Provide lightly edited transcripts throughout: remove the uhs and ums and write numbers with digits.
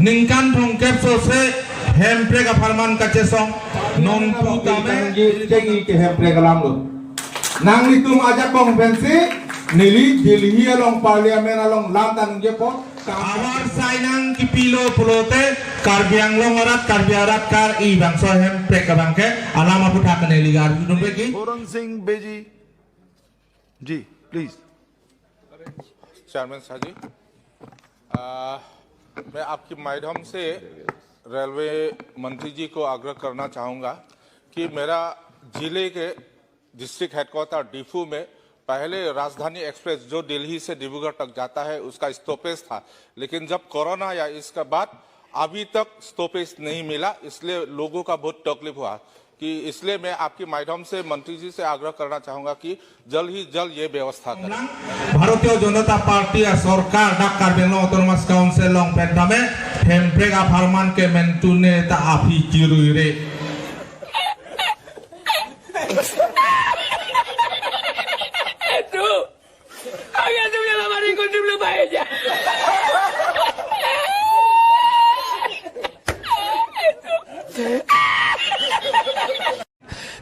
Ningkan thongkep sose hempre ka farman kache song non putame jegi ke hempre kalam lo nang litum aja konvensi nili Delhi along parliament along lantan ge po awar sainang kipilo pulote karbianglong arat kar I bangso hempre ka bangke alama putha kane ligar numbe ki Horan Singh Beji ji please chairman साहब जी मैं आपके माध्यम से railway मंत्री जी को आग्रह करना चाहूँगा कि मेरा जिले के डिस्ट्रिक्ट हेडक्वार्टर डिफू में पहले राजधानी एक्सप्रेस जो दिल्ली से डिब्रूगढ़ तक जाता है उसका स्टॉपेज था, लेकिन जब कोरोना आया इसके बाद अभी तक स्टॉपेज नहीं मिला, इसलिए लोगों का बहुत तकलीफ हुआ कि इसलिए मैं आपके माध्यम से मंत्री जी से आग्रह करना चाहूँगा कि जल्द ही जल्द ये व्यवस्था करें। भारतीय जनता पार्टी सरकार डाक्कार बेंगलोर ऑटोनोमस काउंसिल लोंग पेंटामे हेम्प्रेगा फार्मान के मेंटूने ता आफी चिरुइरे तू आगे तुमने हमारी को तुम लोग भाई जा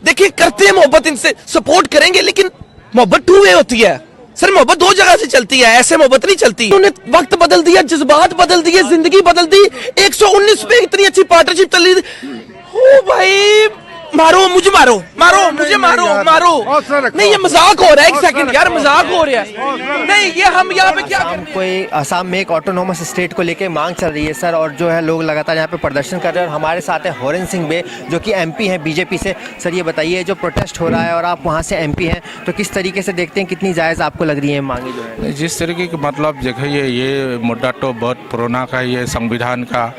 देखिए करते हैं मोहब्बत, इनसे सपोर्ट करेंगे, लेकिन मोहब्बत टू वे होती है सर। मोहब्बत दो जगह से चलती है, ऐसे मोहब्बत नहीं चलती। उन्होंने वक्त बदल दिया, जज्बात बदल दिए, जिंदगी बदल दी। 119 पे इतनी अच्छी पार्टनरशिप चल रही। ओ भाई मारो मुझे, मारो मुझे, मारो नहीं, ये मजाक हो रहा है। एक सेकंड यार, मजाक हो रहा है। नहीं, ये हम यहाँ पे क्या कर कोई असम में एक ऑटोनोमस स्टेट को लेके मांग चल रही है सर, और जो है लोग लगातार यहाँ पे प्रदर्शन कर रहे हैं। और हमारे साथ है होरेन सिंह बे जो कि MP हैं बीजेपी से। सर ये बताइए, जो प्रोटेस्ट हो रहा है और आप वहाँ से MP हैं, तो किस तरीके से देखते हैं, कितनी जायज़ आपको लग रही है मांगे जो है? जिस तरीके की मतलब देखिए ये मुद्दा तो बहुत पुराना का, ये संविधान का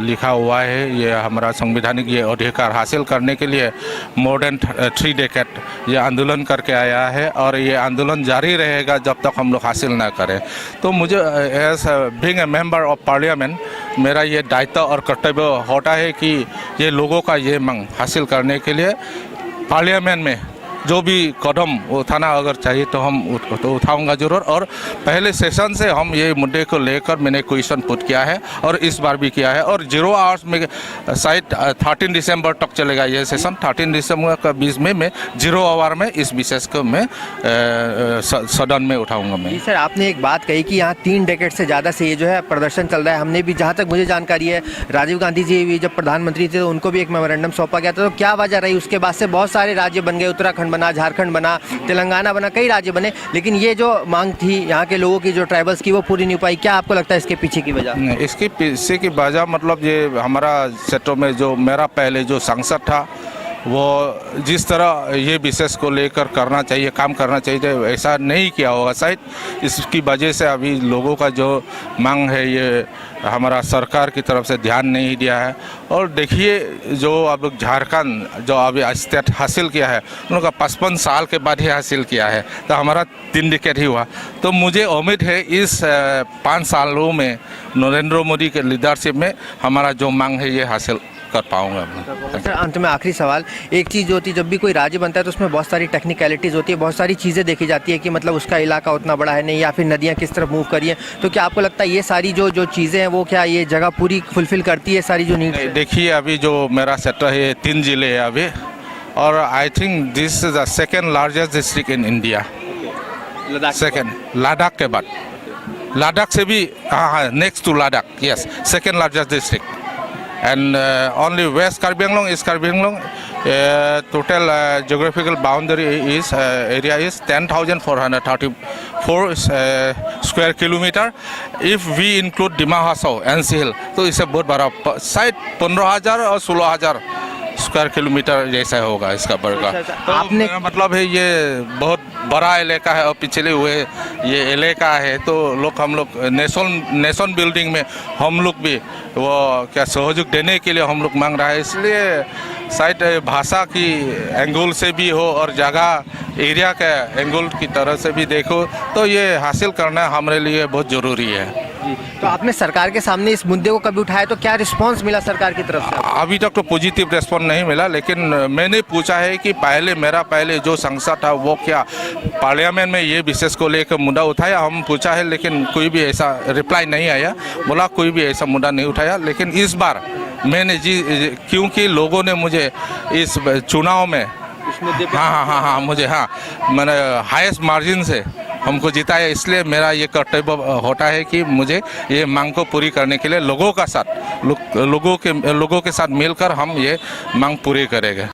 लिखा हुआ है। ये हमारा संवैधानिक ये अधिकार हासिल करने के लिए मोर देन 3 डेकेड ये आंदोलन करके आया है, और ये आंदोलन जारी रहेगा जब तक हम लोग हासिल ना करें। तो मुझे as being a member of Parliament मेरा ये दायित्व और कर्तव्य होता है कि ये लोगों का ये मांग हासिल करने के लिए पार्लियामेंट में जो भी कदम उठाना अगर चाहिए तो हम उठाऊंगा जरूर। और पहले सेशन से हम ये मुद्दे को लेकर मैंने क्वेश्चन पुट किया है और इस बार भी किया है, और 0 आवर्स में शायद 13 दिसंबर तक चलेगा ये सेशन। 13 दिसंबर का 20 मई में 0 आवर में इस विशेष को मैं सदन में उठाऊंगा। मैं सर आपने एक बात कही कि यहाँ 3 डेकेड से ज़्यादा से ये जो है प्रदर्शन चल रहा है। हमने भी, जहाँ तक मुझे जानकारी है, राजीव गांधी जी भी जब प्रधानमंत्री थे तो उनको भी एक मेमोरेंडम सौंपा गया था। तो क्या वजह रही? उसके बाद से बहुत सारे राज्य बन गए, उत्तराखंड बना, झारखंड बना, तेलंगाना बना, कई राज्य बने, लेकिन ये जो मांग थी यहाँ के लोगों की, जो ट्राइबल्स की, वो पूरी नहीं पाई। क्या आपको लगता है इसके पीछे की वजह? इसके पीछे की वजह मतलब ये हमारा क्षेत्र में जो मेरा पहले जो सांसद था वो जिस तरह ये विशेष को लेकर करना चाहिए, काम करना चाहिए, ऐसा नहीं किया होगा शायद। इसकी वजह से अभी लोगों का जो मांग है ये हमारा सरकार की तरफ से ध्यान नहीं दिया है। और देखिए जो अब झारखंड जो अभी स्टेट हासिल किया है, उनका 55 साल के बाद ही हासिल किया है, तो हमारा 3 डेकेड ही हुआ। तो मुझे उम्मीद है इस 5 सालों में नरेंद्र मोदी के लीडरशिप में हमारा जो मांग है ये हासिल कर पाऊंगा। सर अंत में आखिरी सवाल, एक चीज़ होती है जब भी कोई राज्य बनता है तो उसमें बहुत सारी टेक्निकलिटीज़ होती है, बहुत सारी चीज़ें देखी जाती है कि मतलब उसका इलाका उतना बड़ा है नहीं, या फिर नदियाँ किस तरफ मूव करी हैं। तो क्या आपको लगता है ये सारी जो चीज़ें हैं वो क्या ये जगह पूरी फुलफिल करती है सारी जो नीड? देखिए अभी जो मेरा सेक्टर है 3 जिले है अभी, और I think this is the 2nd largest district in India. Second Ladakh के बाद, लद्दाख से भी हाँ next to Ladakh, yes 2nd largest district. And only West Karbi Anglong is Karbi Anglong. Total geographical boundary is area is 10,434 square kilometer. If we include Dima Hasao and Sihil, तो इसे बहुत बड़ा शायद 15,000 और 16,000 स्क्वायर किलोमीटर जैसा होगा इसका बड़ा। तो आपने मतलब है ये बहुत बड़ा इलाका है और पिछले हुए ये इलाका है, तो हम लोग नेशन बिल्डिंग में हम लोग भी वो क्या सहयोग देने के लिए हम लोग मांग रहा है। इसलिए शायद भाषा की एंगल से भी हो और जगह एरिया के एंगल की तरह से भी देखो तो ये हासिल करना हमारे लिए बहुत ज़रूरी है। तो आपने सरकार के सामने इस मुद्दे को कभी उठाया तो क्या रिस्पांस मिला सरकार की तरफ से? अभी तक तो पॉजिटिव रेस्पॉन्स नहीं मिला, लेकिन मैंने पूछा है कि पहले जो संसद था वो क्या पार्लियामेंट में ये विशेष को लेकर मुद्दा उठाया, हम पूछा है लेकिन कोई भी ऐसा रिप्लाई नहीं आया, बोला कोई भी ऐसा मुद्दा नहीं उठाया। लेकिन इस बार मैंने क्योंकि लोगों ने मुझे इस चुनाव में हाँ मुझे मैंने हाईएस्ट मार्जिन से हमको जिताया, इसलिए मेरा ये कर्तव्य होता है कि मुझे ये मांग को पूरी करने के लिए लोगों के साथ मिलकर हम ये मांग पूरी करेंगे।